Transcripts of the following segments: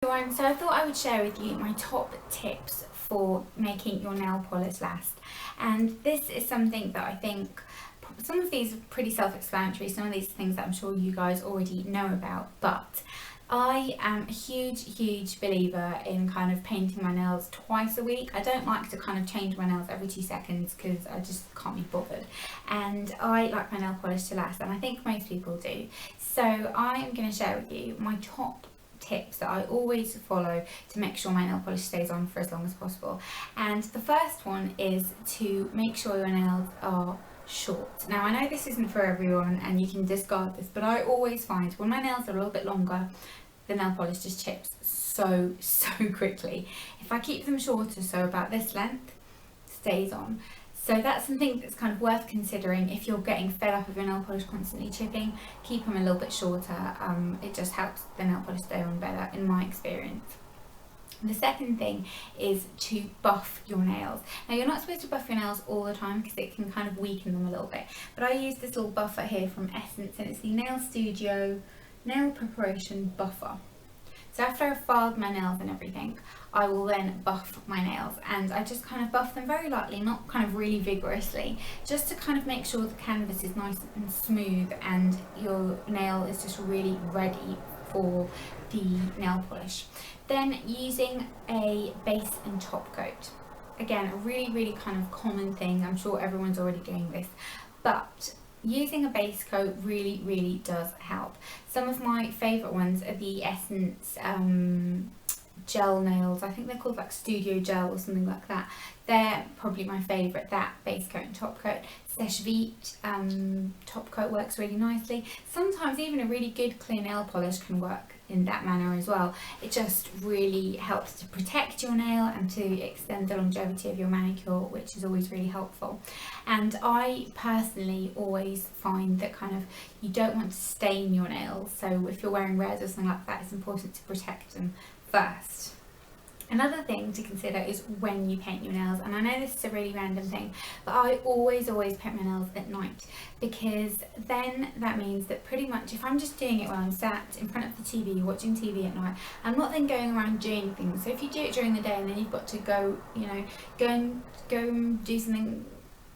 everyone, so I thought I would share with you my top tips for making your nail polish last. And this is something that I think, some of these are pretty self-explanatory, some of these things that I'm sure you guys already know about, but I am a huge believer in kind of painting my nails twice a week. I don't like to kind of change my nails every 2 seconds because I just can't be bothered, and I like my nail polish to last, and I think most people do. So I am going to share with you my top tips that I always follow to make sure my nail polish stays on for as long as possible. And the first one is to make sure your nails are short. Now I know this isn't for everyone and you can discard this, but I always find when my nails are a little bit longer, the nail polish just chips so quickly. If I keep them shorter, so about this length, stays on. So that's something that's kind of worth considering if you're getting fed up of your nail polish constantly chipping. Keep them a little bit shorter. It just helps the nail polish stay on better, in my experience. The second thing is to buff your nails. Now you're not supposed to buff your nails all the time because it can kind of weaken them a little bit, but I use this little buffer here from Essence, and it's the Nail Studio Nail Preparation Buffer. So after I've filed my nails and everything, I will then buff my nails, and I just kind of buff them very lightly, not kind of really vigorously, just to kind of make sure the canvas is nice and smooth and your nail is just really ready for the nail polish. Then using a base and top coat. Again, a really kind of common thing. I'm sure everyone's already doing this, but using a base coat really does help. Some of my favourite ones are the Essence gel nails. I think they're called like Studio Gel or something like that. They're probably my favourite, that base coat and top coat. Seche Vite top coat works really nicely. Sometimes even a really good clear nail polish can work in that manner as well. It just really helps to protect your nail and to extend the longevity of your manicure, which is always really helpful. And I personally always find that kind of you don't want to stain your nails, so if you're wearing red or something like that, it's important to protect them first. Another thing to consider is when you paint your nails, and I know this is a really random thing, but I always paint my nails at night, because then that means that pretty much if I'm just doing it while I'm sat in front of the TV watching TV at night, I'm not then going around doing things. So if you do it during the day and then you've got to go and do something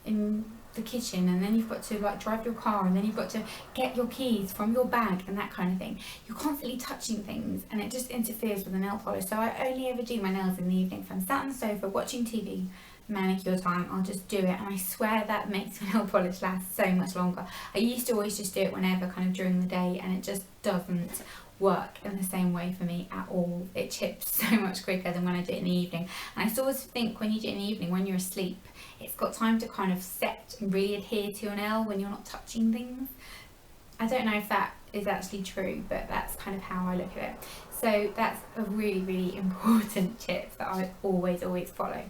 in the kitchen, and then you've got to like drive your car, and then you've got to get your keys from your bag and that kind of thing, you're constantly touching things and it just interferes with the nail polish. So I only ever do my nails in the evening. If I'm sat on the sofa watching TV, manicure time, I'll just do it, and I swear that makes my nail polish last so much longer. I used to always just do it whenever, kind of during the day, and it just doesn't work in the same way for me at all. It chips so much quicker than when I do it in the evening. And I always think when you do it in the evening, when you're asleep, it's got time to kind of set and really adhere to your nail when you're not touching things. I don't know if that is actually true, but that's kind of how I look at it. So that's a really important tip that I always follow.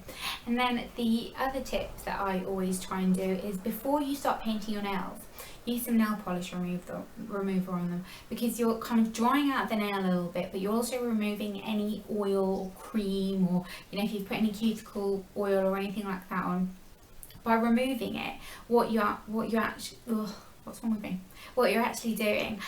And then the other tip that I always try and do is, before you start painting your nails, use some nail polish remover on them, because you're kind of drying out the nail a little bit, but you're also removing any oil or cream, or if you've put any cuticle oil or anything like that on. By removing it, what you're actually doing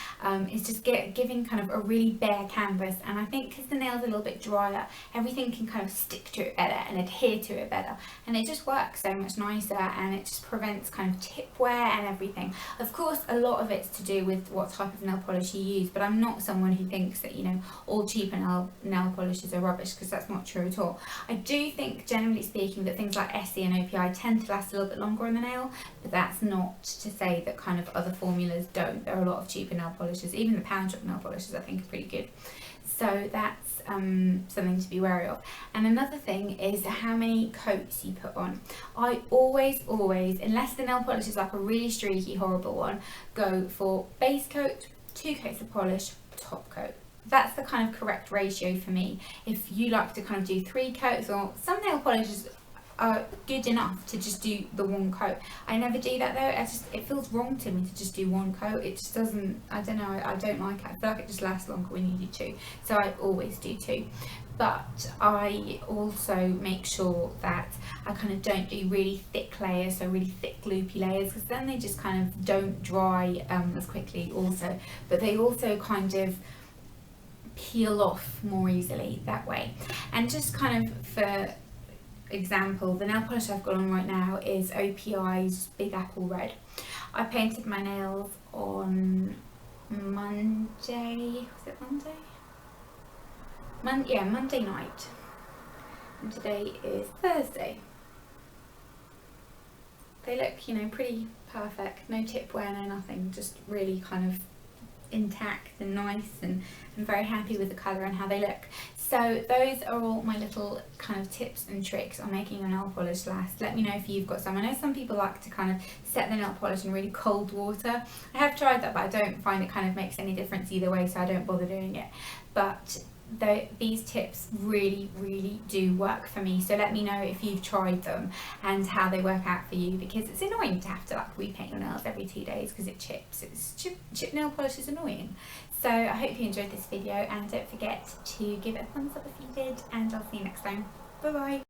is just giving kind of a really bare canvas. And I think because the nail's a little bit drier, everything can kind of stick to it better and adhere to it better, and it just works so much nicer, and it just prevents kind of tip wear and everything. Of course, a lot of it's to do with what type of nail polish you use, but I'm not someone who thinks that all cheaper nail polishes are rubbish, because that's not true at all. I do think, generally speaking, that things like SE and OPI tend to last a little bit longer on the nail, but that's not to say that kind of other formulas don't. There are a lot of cheaper nail polishes. Even the pound shop nail polishes I think are pretty good. So that's something to be wary of. And another thing is how many coats you put on. I always, unless the nail polish is like a really streaky, horrible one, go for base coat, 2 coats of polish, top coat. That's the kind of correct ratio for me. If you like to kind of do 3 coats, or some nail polishes are good enough to just do the 1 coat. I never do that though. It feels wrong to me to just do 1 coat. It just doesn't, I don't know, I don't like it. I feel like it just lasts longer when you do 2. So I always do 2. But I also make sure that I kind of don't do really thick layers, so really thick loopy layers, because then they just kind of don't dry as quickly also. But they also kind of peel off more easily that way. And just kind of for example, the nail polish I've got on right now is OPI's Big Apple Red. I painted my nails on Monday, was it Monday? Monday night, and today is Thursday. They look, you know, pretty perfect, no tip wear, no nothing, just really kind of intact and nice, and I'm very happy with the colour and how they look. So those are all my little kind of tips and tricks on making your nail polish last. Let me know if you've got some. I know some people like to kind of set their nail polish in really cold water. I have tried that, but I don't find it kind of makes any difference either way, so I don't bother doing it. But these tips really do work for me, so let me know if you've tried them and how they work out for you, because it's annoying to have to like repaint your nails every 2 days because it chips. Chip nail polish is annoying. So I hope you enjoyed this video, and don't forget to give it a thumbs up if you did, and I'll see you next time. Bye bye.